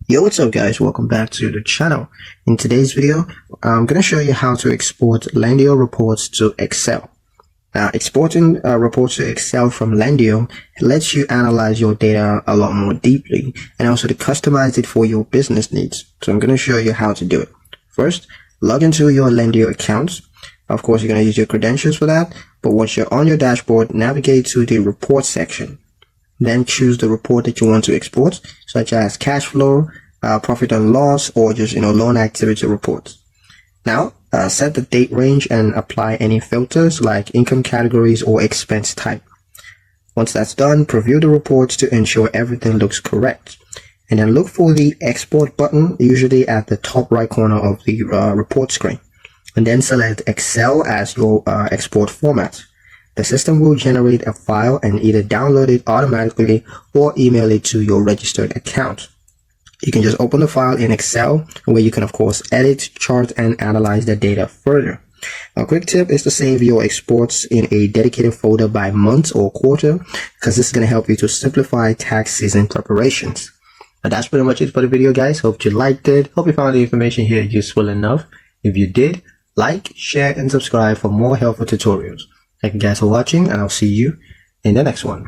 Yo, what's up guys, welcome back to the channel. In today's video, I'm going to show you how to export Lendio reports to Excel. Now, exporting reports to Excel from Lendio lets you analyze your data a lot more deeply and also to customize it for your business needs. So I'm going to show you how to do it. First, log into your Lendio accounts. Of course, you're going to use your credentials for that, but once you're on your dashboard, navigate to the report section. Then choose the report that you want to export, such as cash flow, profit and loss, or just loan activity reports. Now set the date range and apply any filters like income categories or expense type. Once that's done, preview the reports to ensure everything looks correct, and then look for the export button, usually at the top right corner of the report screen, and then select Excel as your export format. The system will generate a file and either download it automatically or email it to your registered account. You can just open the file in Excel, where you can of course edit, chart, and analyze the data further. A quick tip is to save your exports in a dedicated folder by month or quarter, because this is going to help you to simplify tax season preparations. Now that's pretty much it for the video, guys. Hope you liked it. Hope you found the information here useful enough. If you did, like, share, and subscribe for more helpful tutorials. Thank you guys for watching, and I'll see you in the next one.